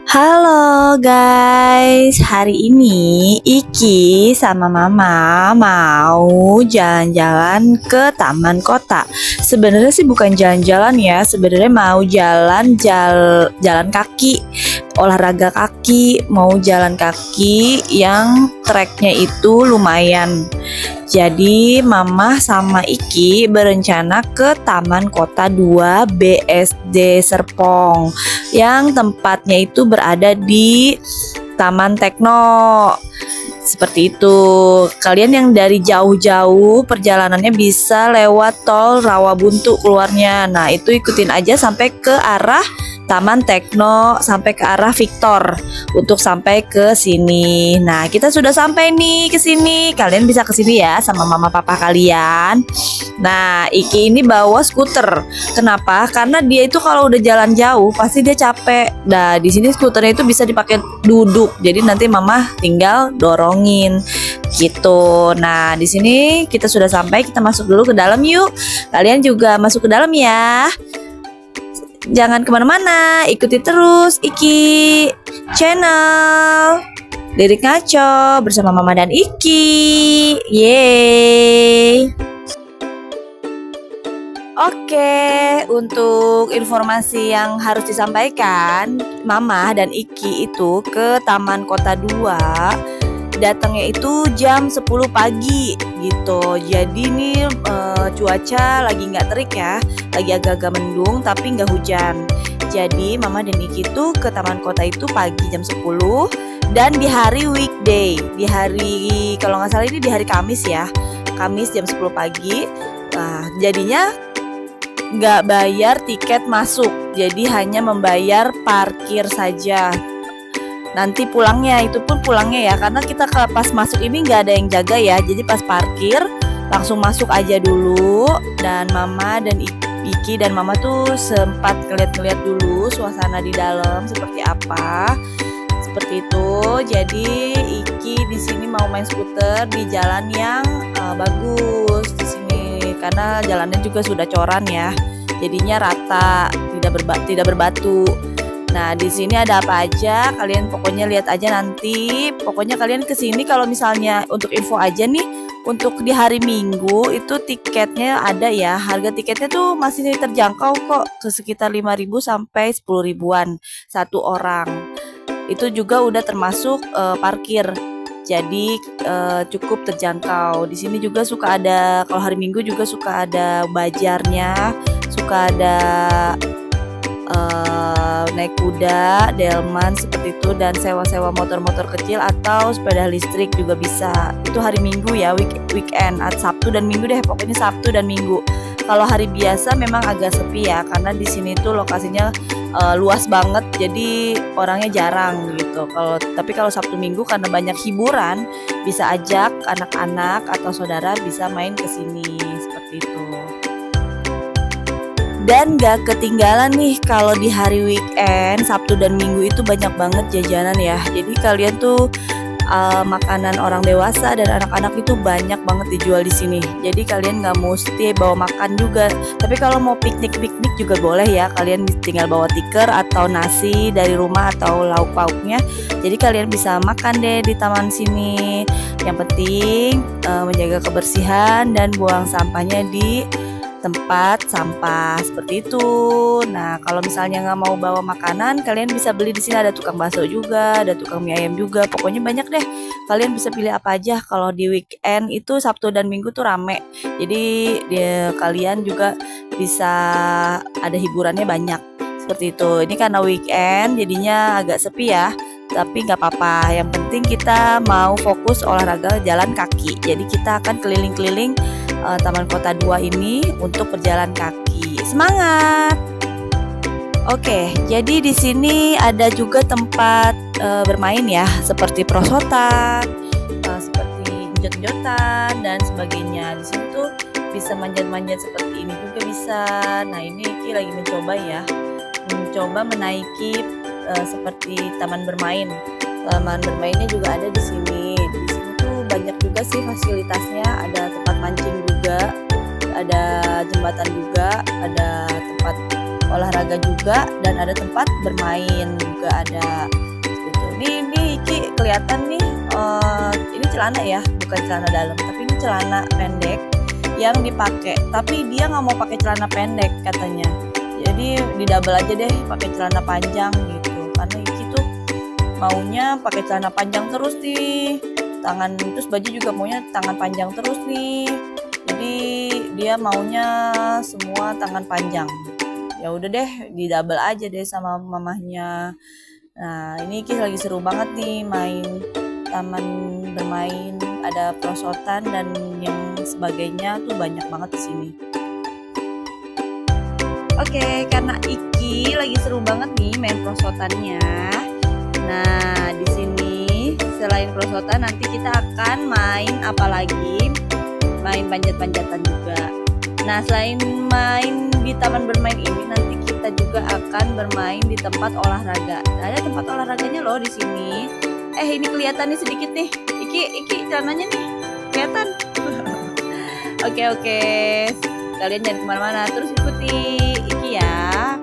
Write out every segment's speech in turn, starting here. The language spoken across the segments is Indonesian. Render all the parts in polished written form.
Halo guys, hari ini Iki sama Mama mau jalan-jalan ke taman kota. Sebenarnya sih bukan jalan-jalan ya, sebenarnya mau jalan kaki, olahraga kaki, mau jalan kaki yang treknya itu lumayan. Jadi Mama sama Iki berencana ke Taman Kota 2 BSD Serpong yang tempatnya itu berada di Taman Tekno. Seperti itu. Kalian yang dari jauh-jauh perjalanannya bisa lewat tol Rawabuntu keluarnya. Nah, itu ikutin aja sampai ke arah Taman Tekno, sampai ke arah Victor untuk sampai ke sini. Nah, kita sudah sampai nih ke sini. Kalian bisa ke sini ya sama mama papa kalian. Nah, Iki ini bawa skuter. Kenapa? Karena dia itu kalau udah jalan jauh pasti dia capek. Nah, di sini skuternya itu bisa dipakai duduk. Jadi nanti mama tinggal dorongin gitu. Nah, di sini kita sudah sampai. Kita masuk dulu ke dalam yuk. Kalian juga masuk ke dalam ya. Jangan kemana-mana, ikuti terus Iki channel Lirik Ngaco bersama Mama dan Iki. Yeay. Oke, untuk informasi yang harus disampaikan, Mama dan Iki itu ke Taman Kota 2 datangnya itu jam 10 pagi gitu. Jadi ini cuaca lagi nggak terik ya, lagi agak-agak mendung tapi nggak hujan. Jadi Mama dan Iki tuh ke Taman Kota itu pagi jam 10 dan di hari weekday, di hari kalau nggak salah ini di hari Kamis ya, Kamis jam 10 pagi. Nah, jadinya nggak bayar tiket masuk, jadi hanya membayar parkir saja. Nanti pulangnya itu pun pulangnya ya, karena kita pas masuk ini nggak ada yang jaga ya, jadi pas parkir langsung masuk aja dulu. Dan Mama dan Iki dan Mama tuh sempat ngeliat-ngeliat dulu suasana di dalam seperti apa, seperti itu. Jadi Iki di sini mau main skuter di jalan yang bagus di sini, karena jalannya juga sudah coran ya, jadinya rata, tidak berbatu. Nah, di sini ada apa aja? Kalian pokoknya lihat aja nanti. Pokoknya kalian kesini kalau misalnya untuk info aja nih, untuk di hari Minggu itu tiketnya ada ya. Harga tiketnya tuh masih terjangkau kok, ke sekitar 5.000 sampai 10 ribuan satu orang. Itu juga udah termasuk parkir. Jadi cukup terjangkau. Di sini juga suka ada, kalau hari Minggu juga suka ada bajarnya, suka ada naik kuda, delman seperti itu, dan sewa-sewa motor-motor kecil atau sepeda listrik juga bisa. Itu hari Minggu ya, weekend, Sabtu dan Minggu deh, pokoknya Sabtu dan Minggu. Kalau hari biasa memang agak sepi ya, karena di sini tuh lokasinya luas banget, jadi orangnya jarang gitu. Tapi kalau Sabtu Minggu karena banyak hiburan, bisa ajak anak-anak atau saudara bisa main ke sini seperti itu. Dan gak ketinggalan nih kalau di hari weekend, Sabtu dan Minggu itu banyak banget jajanan ya. Jadi kalian tuh makanan orang dewasa dan anak-anak itu banyak banget dijual di sini. Jadi kalian nggak mesti bawa makan juga. Tapi kalau mau piknik juga boleh ya. Kalian tinggal bawa tikar atau nasi dari rumah atau lauk pauknya. Jadi kalian bisa makan deh di taman sini. Yang penting menjaga kebersihan dan buang sampahnya di tempat sampah seperti itu. Nah, kalau misalnya nggak mau bawa makanan, kalian bisa beli di sini, ada tukang bakso juga, ada tukang mie ayam juga. Pokoknya banyak deh. Kalian bisa pilih apa aja. Kalau di weekend itu Sabtu dan Minggu tuh rame. Jadi kalian juga bisa ada hiburannya banyak. Seperti itu. Ini karena weekend jadinya agak sepi ya. Tapi nggak apa-apa. Yang penting kita mau fokus olahraga jalan kaki. Jadi kita akan keliling-keliling Taman Kota 2 ini untuk berjalan kaki. Semangat! Oke, jadi di sini ada juga tempat bermain ya, seperti prosotan, seperti injot-injotan dan sebagainya. Di situ tuh bisa manjat-manjat seperti ini juga bisa. Nah, ini Iki lagi mencoba menaiki seperti taman bermain. Taman bermainnya juga ada di sini. Di sini tuh banyak juga sih fasilitasnya, ada tempat mancing juga, ada jembatan juga, ada tempat olahraga juga, dan ada tempat bermain juga ada. kelihatan nih, ini celana ya, bukan celana dalam, tapi ini celana pendek yang dipakai. Tapi dia nggak mau pakai celana pendek katanya. Jadi didouble aja deh pakai celana panjang gitu. Karena Iki tuh maunya pakai celana panjang terus nih. Terus baju juga maunya tangan panjang terus nih. Jadi dia maunya semua tangan panjang. Ya udah deh, didouble aja deh sama mamahnya. Nah, ini Iki lagi seru banget nih main taman bermain, ada perosotan dan yang sebagainya tuh banyak banget di sini. Oke, karena Iki lagi seru banget nih main perosotannya. Nah, di sini selain perosotan nanti kita akan main apa lagi? Main panjat-panjatan juga. Nah, selain main di taman bermain ini, nanti kita juga akan bermain di tempat olahraga. Nah, ada tempat olahraganya loh di sini. Ini kelihatan nih sedikit nih. Iki celananya nih kelihatan. Oke. Kalian jangan kemana-mana, terus ikuti Iki ya.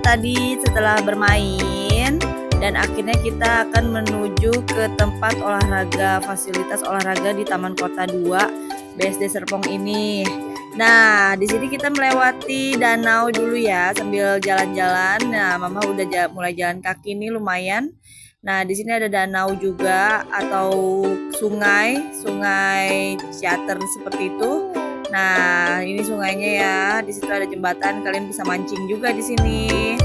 tadi setelah bermain dan akhirnya kita akan menuju ke tempat olahraga, fasilitas olahraga di Taman Kota 2 BSD Serpong ini. Nah, di sini kita melewati danau dulu ya sambil jalan-jalan. Nah, Mama udah mulai jalan kaki nih lumayan. Nah, di sini ada danau juga atau sungai Ciater seperti itu. Nah, ini sungainya ya. Di situ ada jembatan, kalian bisa mancing juga di sini.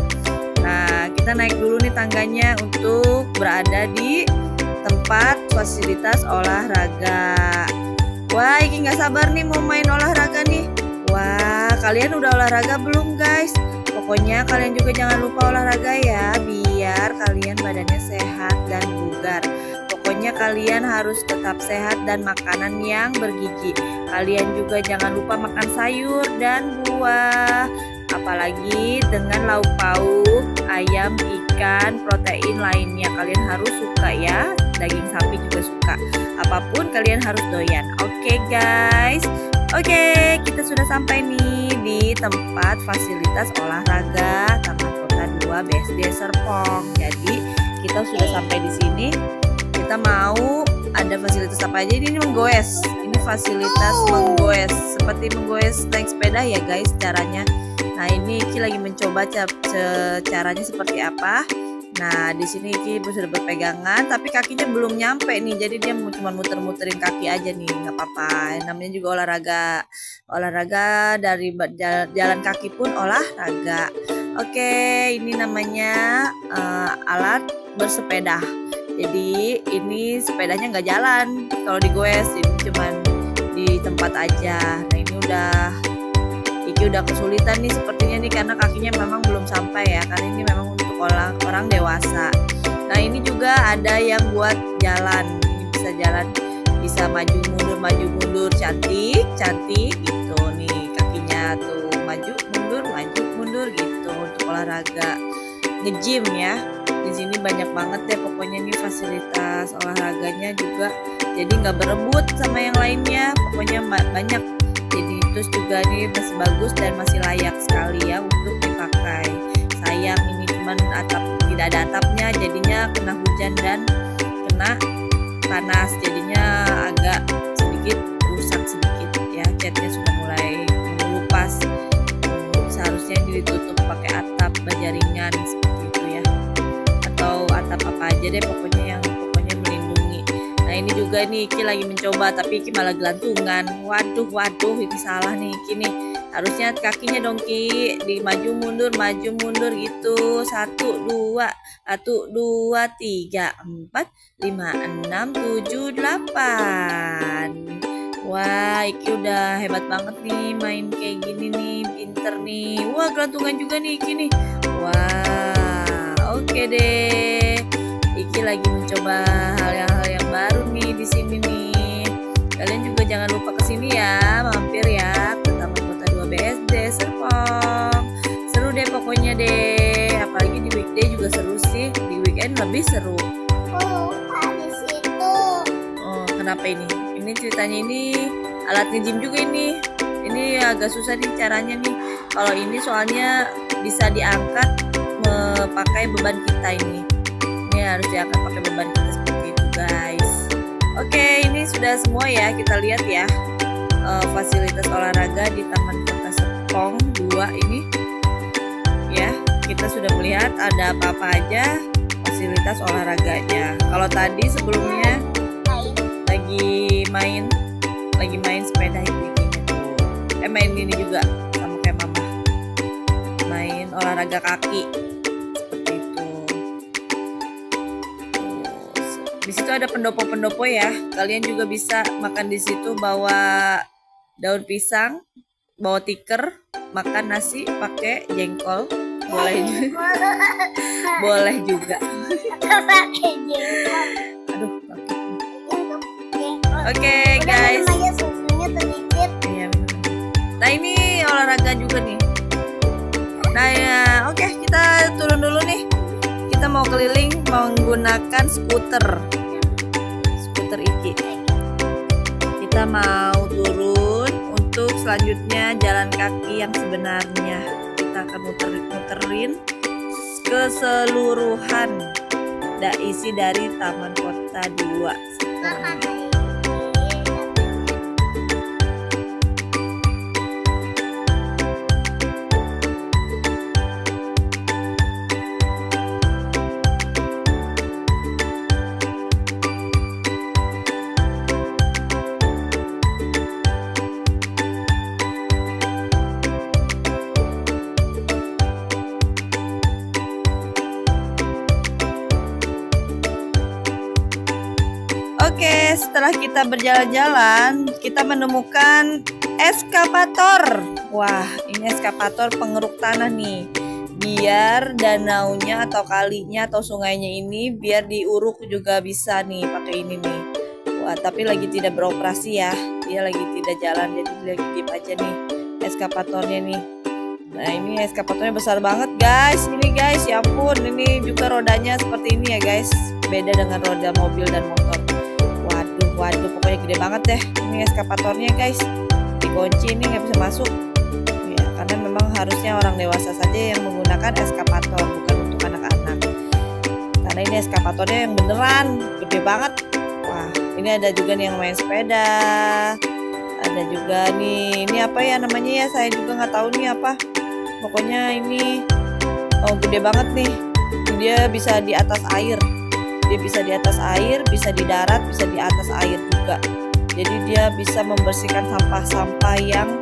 Nah, kita naik dulu nih tangganya untuk berada di tempat fasilitas olahraga. Wah, Iki nggak sabar nih mau main olahraga nih. Wah, kalian udah olahraga belum guys? Pokoknya kalian juga jangan lupa olahraga ya, biar kalian badannya sehat dan bugar. Pokoknya kalian harus tetap sehat dan makanan yang bergizi. Kalian juga jangan lupa makan sayur dan buah. Apalagi dengan lauk pauk, ayam, ikan, protein lainnya. Kalian harus suka ya, daging sapi juga suka. Apapun kalian harus doyan. Oke guys. Oke, kita sudah sampai nih di tempat fasilitas olahraga Taman Kota 2 BSD Serpong. Jadi kita sudah sampai di sini. Kita mau ada fasilitas apa aja? Ini menggoes. Ini fasilitas menggoes. Seperti menggoes naik sepeda ya guys caranya. Nah, ini Iki lagi mencoba caranya seperti apa. Nah, di sini Iki sudah berpegangan, tapi kakinya belum nyampe nih. Jadi dia cuma muter-muterin kaki aja nih, nggak apa-apa. Namanya juga olahraga dari jalan kaki pun olahraga. Oke, ini namanya alat bersepeda. Jadi ini sepedanya nggak jalan kalau digoes, ini cuma di tempat aja. Nah, ini Iki udah kesulitan nih sepertinya nih karena kakinya memang belum sampai ya, karena ini memang untuk orang dewasa. Nah, ini juga ada yang buat jalan. Ini bisa jalan, bisa maju mundur cantik gitu nih kakinya tuh, maju mundur gitu untuk olahraga nge-gym ya. Di sini banyak banget deh pokoknya nih fasilitas olahraganya juga. Jadi nggak berebut sama yang lainnya, pokoknya banyak. Jadi terus juga nih masih bagus dan masih layak sekali ya untuk dipakai. Sayang ini cuman tidak ada atapnya, jadinya kena hujan dan kena panas, jadinya agak sedikit rusak sedikit ya. Catnya sudah mulai mengelupas. Seharusnya ditutup pakai atap baja ringan seperti itu ya. Atau atap apa aja deh pokoknya melindungi. Nah, ini juga nih Iki lagi mencoba tapi Iki malah gelantungan. Waduh, ini salah nih Iki nih. Harusnya kakinya dong Ki, di maju mundur gitu. 1 2 3 4 5 6 7 8. Wah, Iki udah hebat banget nih main kayak gini nih, pinter nih. Wah, gelantungan juga nih Iki nih. Wah, oke deh. Iki lagi mencoba hal yang baru nih di sini nih. Kalian juga jangan lupa kesini ya, mampir ya ke Taman Kota 2 BSD Serpong. Seru deh pokoknya deh. Apalagi di weekday juga seru sih. Di weekend lebih seru. Di situ. Oh, kenapa ini? Ini ceritanya ini alat nge-gym juga ini. Ini agak susah nih caranya nih. Kalau ini soalnya bisa diangkat pakai beban kita ini. Ini harus diangkat pakai beban kita seperti itu guys. Oke, ini sudah semua ya, kita lihat ya fasilitas olahraga di Taman Kota Serpong 2 ini ya. Kita sudah melihat ada apa-apa aja fasilitas olahraganya. Kalau tadi sebelumnya lagi main sepeda itu tuh. Main ini juga sama kayak mama, main olahraga kaki. Di situ ada pendopo-pendopo ya. Kalian juga bisa makan di situ, bawa daun pisang, bawa tikar, makan nasi pakai jengkol. Boleh juga. Aduh. Oke, guys. Iya, nah, ini olahraga juga nih. Nah ya, oke, kita turun dulu nih. Kita mau keliling menggunakan skuter Iki. Kita mau turun untuk selanjutnya jalan kaki yang sebenarnya. Kita akan muterin keseluruhan isi dari Taman Kota 2. Makan. Oke, setelah kita berjalan-jalan, kita menemukan eskapator. Wah, ini eskapator pengeruk tanah nih. Biar danaunya atau kalinya atau sungainya ini biar diuruk juga bisa nih pakai ini nih. Wah, tapi lagi tidak beroperasi ya. Dia lagi tidak jalan, jadi lagi diem aja nih eskapatornya nih. Nah, ini eskapatornya besar banget guys. Ini guys, ya ampun, ini juga rodanya seperti ini ya guys. Beda dengan roda mobil dan motor. Waduh, pokoknya gede banget deh ini eskapatornya guys. Dikunci, ini nggak bisa masuk ya, karena memang harusnya orang dewasa saja yang menggunakan eskapator, bukan untuk anak-anak. Karena ini eskapatornya yang beneran gede banget. Wah, ini ada juga nih yang main sepeda. Ada juga nih, ini apa ya namanya ya, saya juga nggak tahu nih apa. Pokoknya ini gede banget nih. Dia bisa di atas air. Dia bisa di atas air, bisa di darat, bisa di atas air juga. Jadi dia bisa membersihkan sampah-sampah yang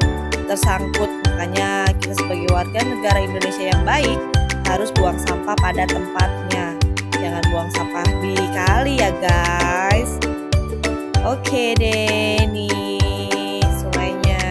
tersangkut. Makanya kita sebagai warga negara Indonesia yang baik harus buang sampah pada tempatnya. Jangan buang sampah di kali ya guys. Oke deh, nih sungainya.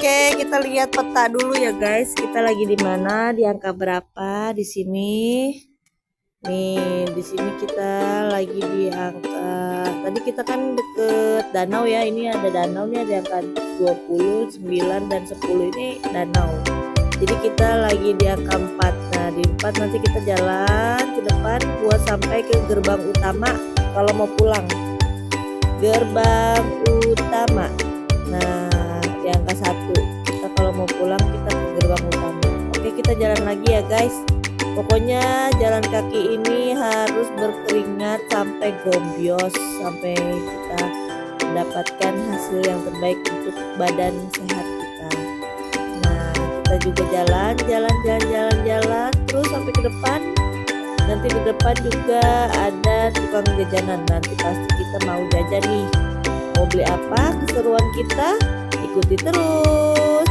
Oke, kita lihat peta dulu ya guys. Kita lagi di mana? Di angka berapa di sini? Nih, di sini kita lagi di angka. Tadi kita kan deket danau ya. Ini ada danau nih, ada angka 20, 9 dan 10 ini danau. Jadi kita lagi di angka 4. Nah, di 4 nanti kita jalan ke depan buat sampai ke gerbang utama kalau mau pulang. Gerbang utama. Nah, di angka 1 kita kalau mau pulang kita ke gerbang utama. Oke, kita jalan lagi ya guys. Pokoknya jalan kaki ini harus berkeringat sampai gombyos, sampai kita mendapatkan hasil yang terbaik untuk badan sehat kita. Nah, kita juga jalan terus sampai ke depan. Nanti di depan juga ada tukang jajanan. Nanti pasti kita mau jajan nih. Mau beli apa? Keseruan kita ikuti terus.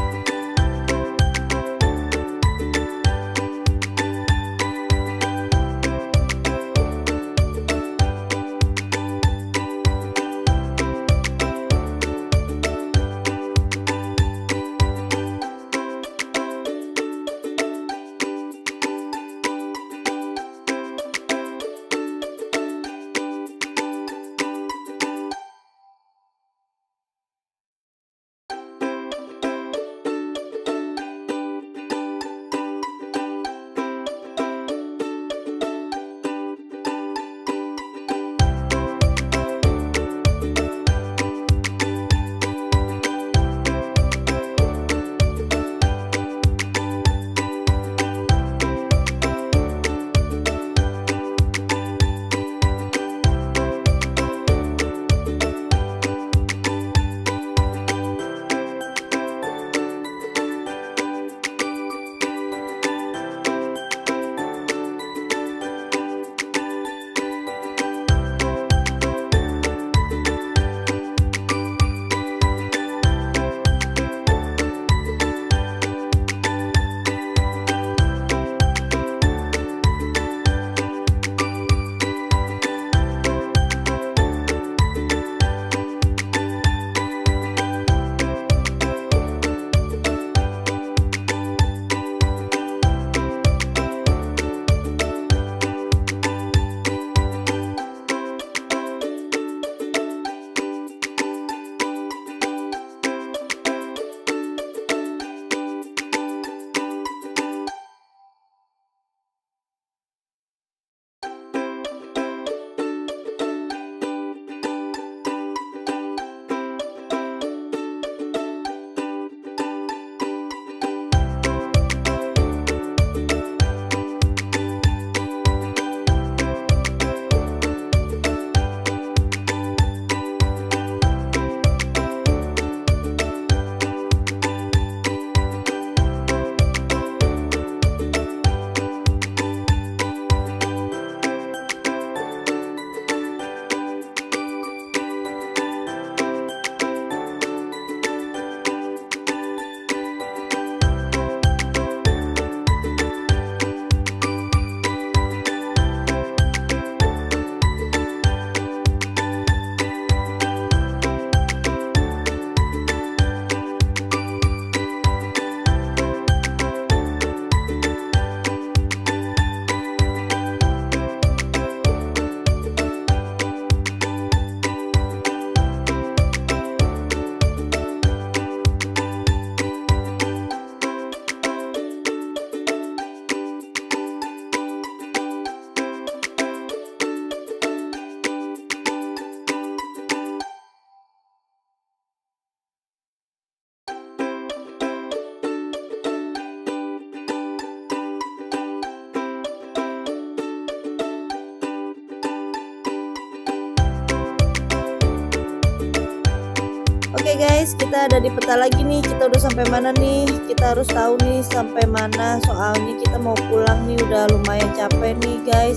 Oke guys, kita ada di peta lagi nih. Kita udah sampai mana nih? Kita harus tahu nih sampai mana. Soalnya kita mau pulang nih, udah lumayan capek nih guys.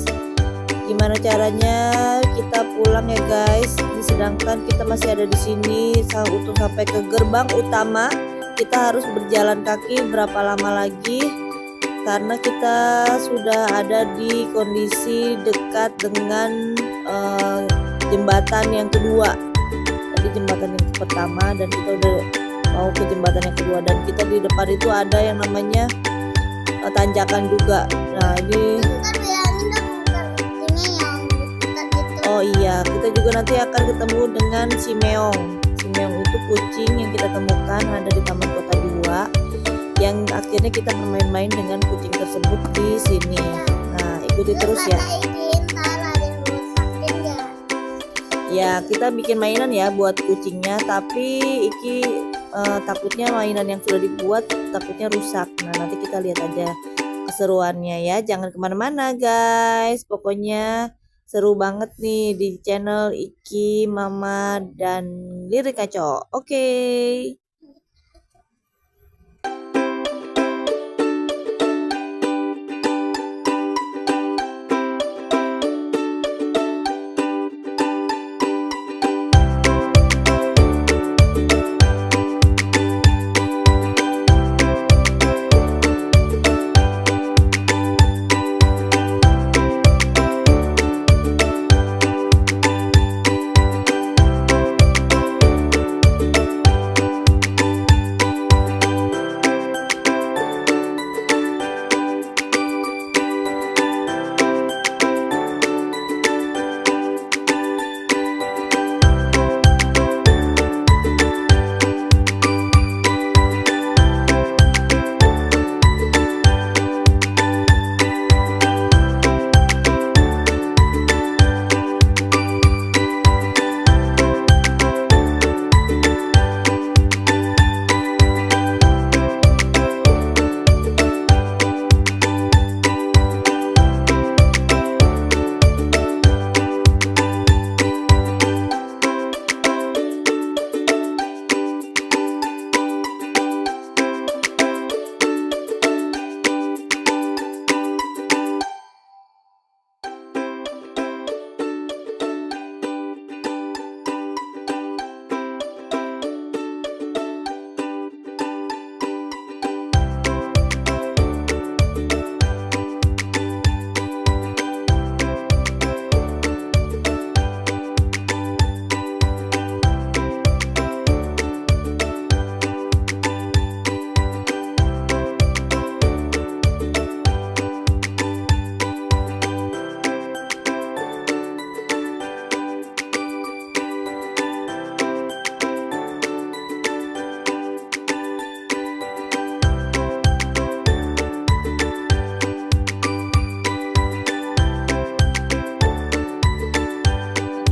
Gimana caranya kita pulang ya guys? Sedangkan kita masih ada di sini untuk sampai ke gerbang utama. Kita harus berjalan kaki berapa lama lagi? Karena kita sudah ada di kondisi dekat dengan jembatan yang kedua. Tadi jembatan yang pertama dan kita udah mau ke jembatan yang kedua, dan kita di depan itu ada yang namanya tanjakan juga. Nah ini Ntar bilangin dong ntar ini yang putar gitu. oh iya, kita juga nanti akan ketemu dengan si Meong. Si Meong itu kucing yang kita temukan ada di Taman Kota 2, yang akhirnya kita bermain-main dengan kucing tersebut di sini. Nah ikuti terus ya. Kata Iki ntar ada yang rusakin ya. Ya kita bikin mainan ya buat kucingnya, tapi Iki takutnya mainan yang sudah dibuat takutnya rusak. Nah nanti kita lihat aja keseruannya ya, jangan kemana-mana guys, pokoknya seru banget nih di channel Iki, Mama, dan Lirik Kaco. Oke.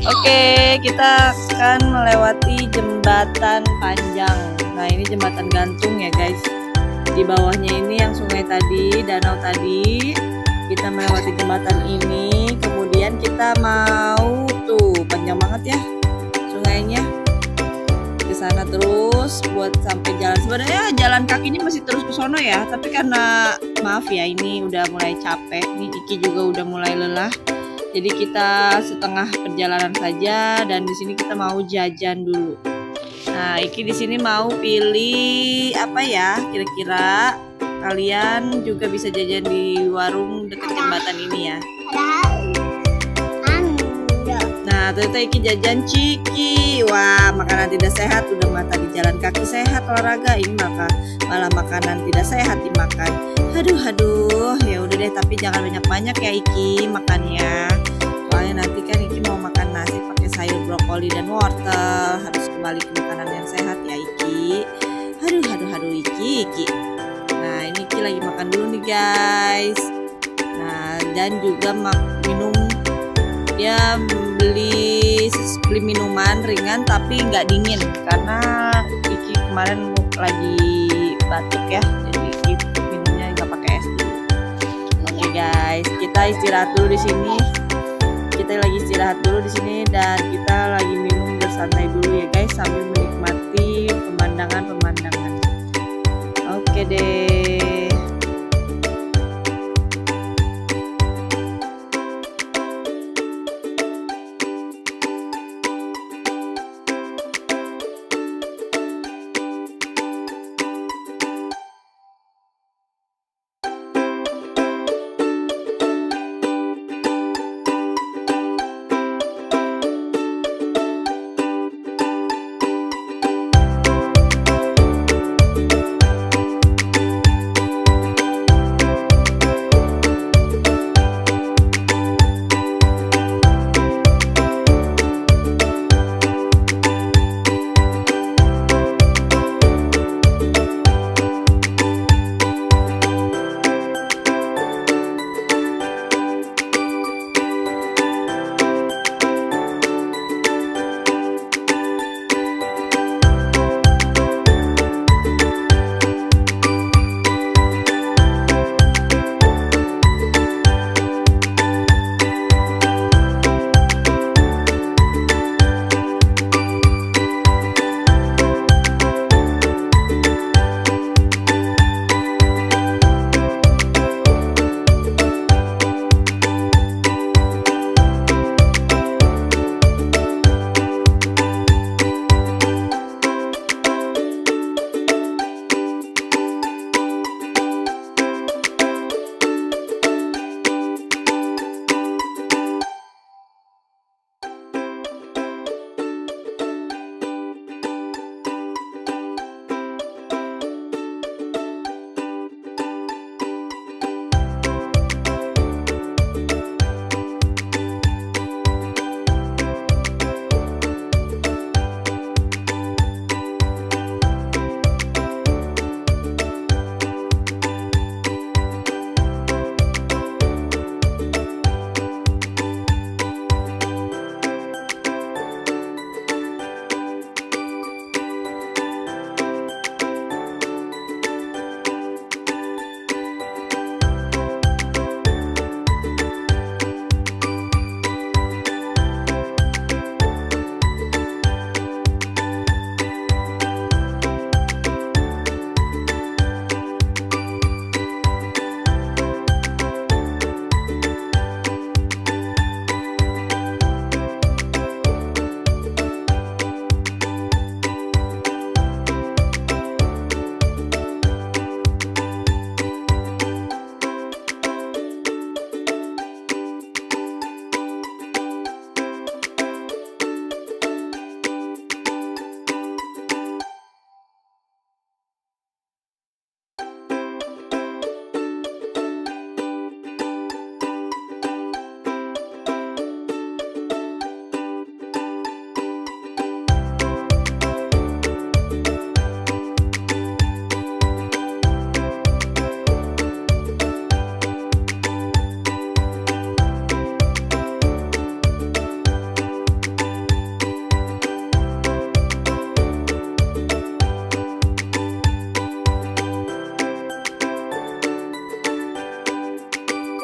Oke, kita akan melewati jembatan panjang. Nah, ini jembatan gantung ya, guys. Di bawahnya ini yang sungai tadi, danau tadi. Kita melewati jembatan ini, kemudian kita mau tuh panjang banget ya sungainya. Ke sana terus buat sampai jalan. Sebenarnya jalan kakinya masih terus ke sono ya, tapi karena maaf ya ini udah mulai capek. Nih Iki juga udah mulai lelah. Jadi kita setengah perjalanan saja, dan di sini kita mau jajan dulu. Nah, Iki di sini mau pilih apa ya? Kira-kira kalian juga bisa jajan di warung dekat jembatan ini ya. Nah, ternyata Iki jajan ciki. Wah, makanan tidak sehat. Udah mata di jalan kaki sehat olahraga, ini malah makanan tidak sehat dimakan. Aduh, ya udah deh, tapi jangan banyak-banyak ya Iki makannya. Soalnya nanti kan Iki mau makan nasi pakai sayur brokoli dan wortel. Harus kembali ke makanan yang sehat ya Iki. Aduh Iki. Nah, ini Iki lagi makan dulu nih guys. Nah, dan juga minum. Dia beli minuman ringan tapi nggak dingin karena Iki kemarin lagi batuk ya, jadi Iki minumnya nggak pakai es dulu. Oke guys, kita istirahat dulu di sini. Kita lagi istirahat dulu di sini dan kita lagi minum bersantai dulu ya guys sambil menikmati pemandangan. Oke deh.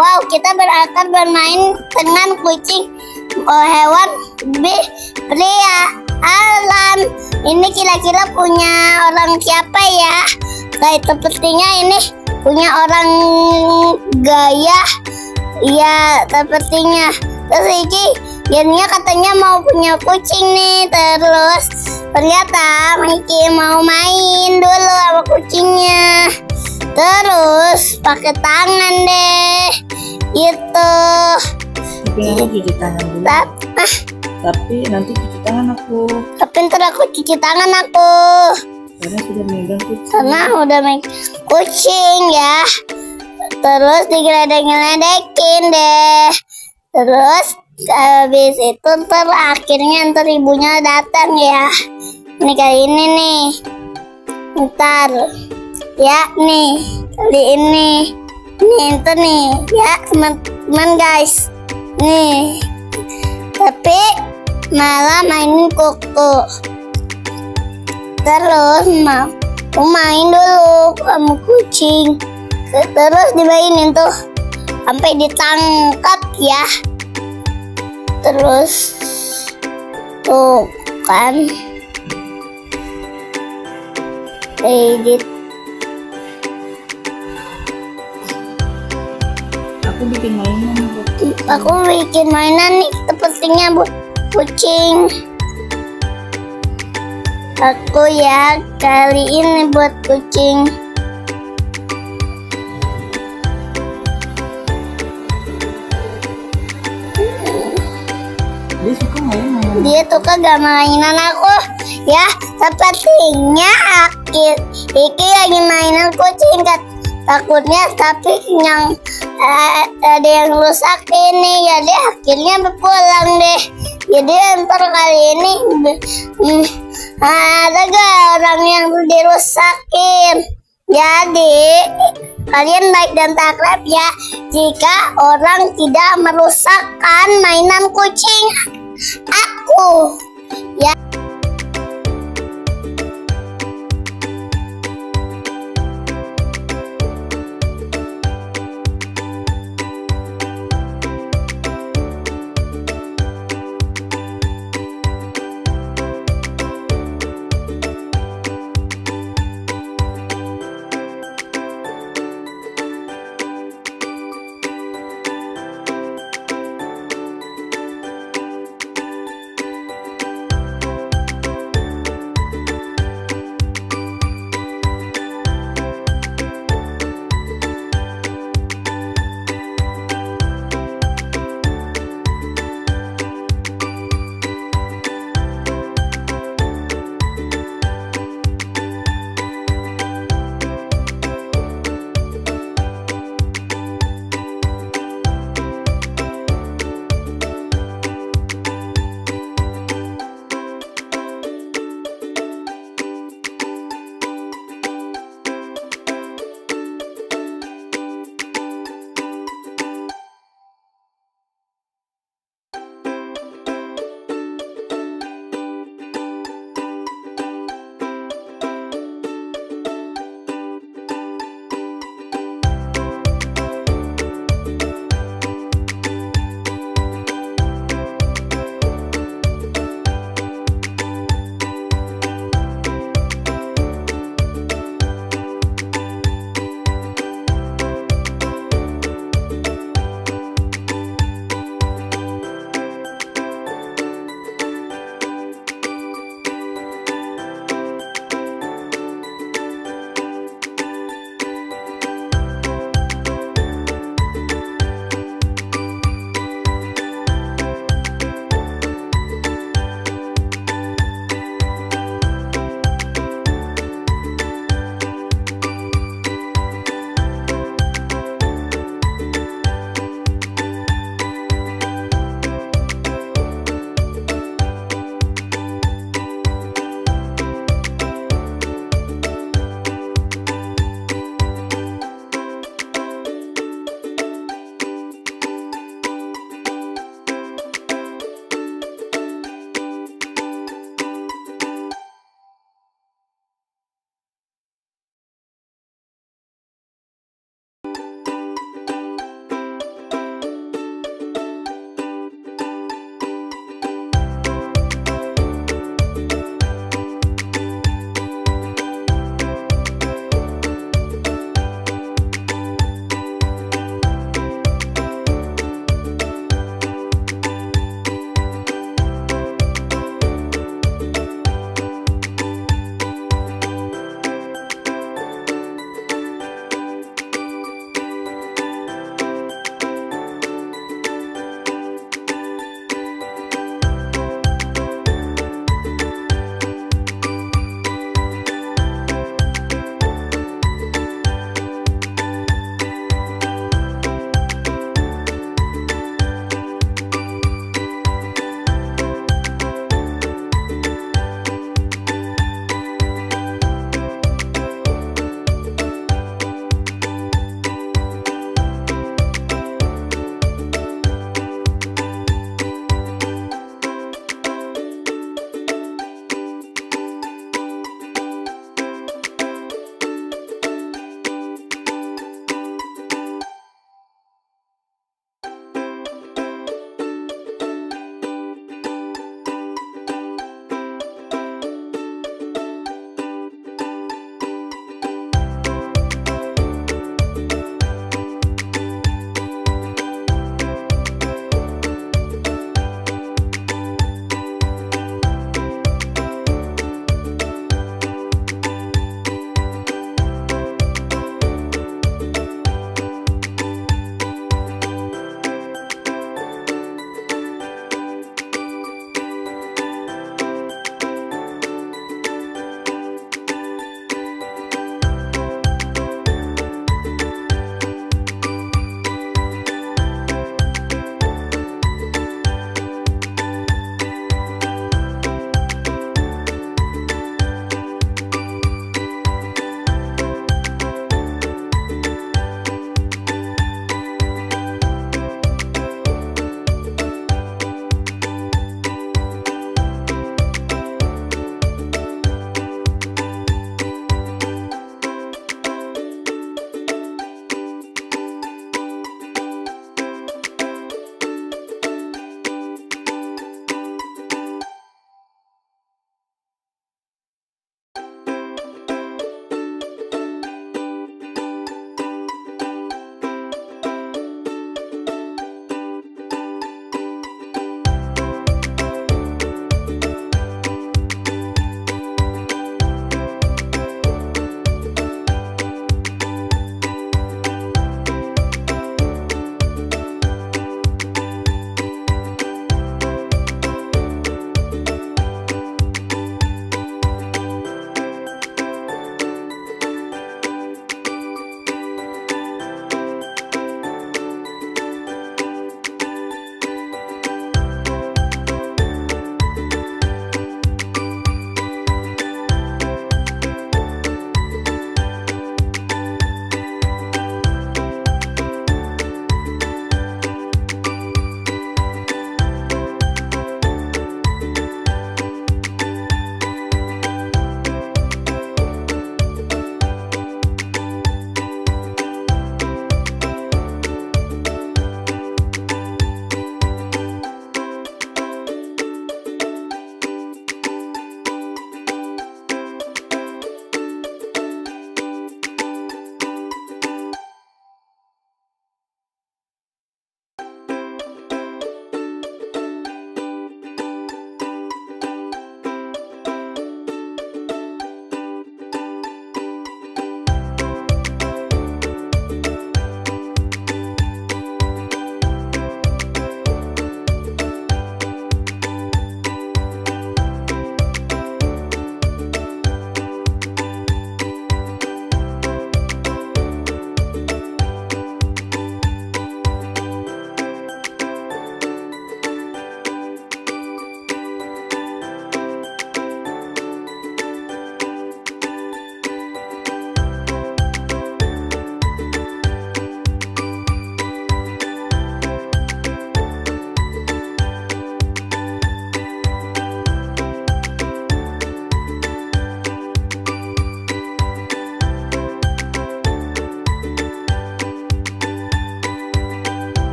Wow, kita akan bermain dengan kucing hewan pria alam. Ini kira-kira punya orang siapa ya? Kayak sepertinya ini punya orang gaya. Ya, sepertinya. Terus Iki, jadinya katanya mau punya kucing nih. Terus ternyata Iki mau main dulu sama kucingnya. Terus pakai tangan deh. Itu. Tapi nanti cuci tangan dulu. Tapi nanti cuci tangan aku. Tapi ntar aku cuci tangan aku. Karena sudah megang kucing. Karena udah main kucing ya. Terus digeledek-geledekin deh. Terus habis itu akhirnya ibunya datang ya. Ini kali ini nih. Ntar. Ya nih. Kali ini. Nih itu nih. Ya teman-teman guys. Nih. Tapi malah mainin kuku. Terus mau main dulu sama kucing. Terus dimainin tuh sampai ditangkap ya. Terus tuh kan edit. Aku bikin mainan. Aku bikin mainan nih sepertinya buat kucing. Aku ya kali ini buat kucing. Dia suka mainan. Dia suka gak mainan aku ya. Sepertinya Iki lagi mainan kucing kan. Takutnya tapi yang ada yang rusak ini. Jadi akhirnya pulang deh. Jadi ntar kali ini ada gak orang yang dirusakin. Jadi kalian like dan subscribe ya jika orang tidak merusakkan mainan kucing aku ya.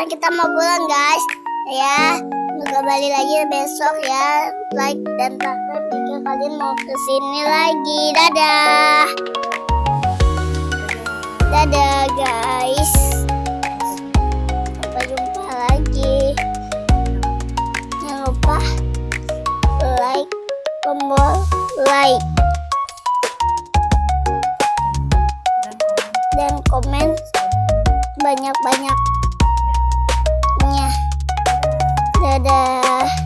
sekarang kita mau pulang guys. Ya, kembali lagi besok ya. Like dan subscribe jika kalian mau kesini lagi. Dadah. Dadah guys. Sampai jumpa lagi. Jangan lupa like, tombol like dan komen banyak-banyaknya. Dadah.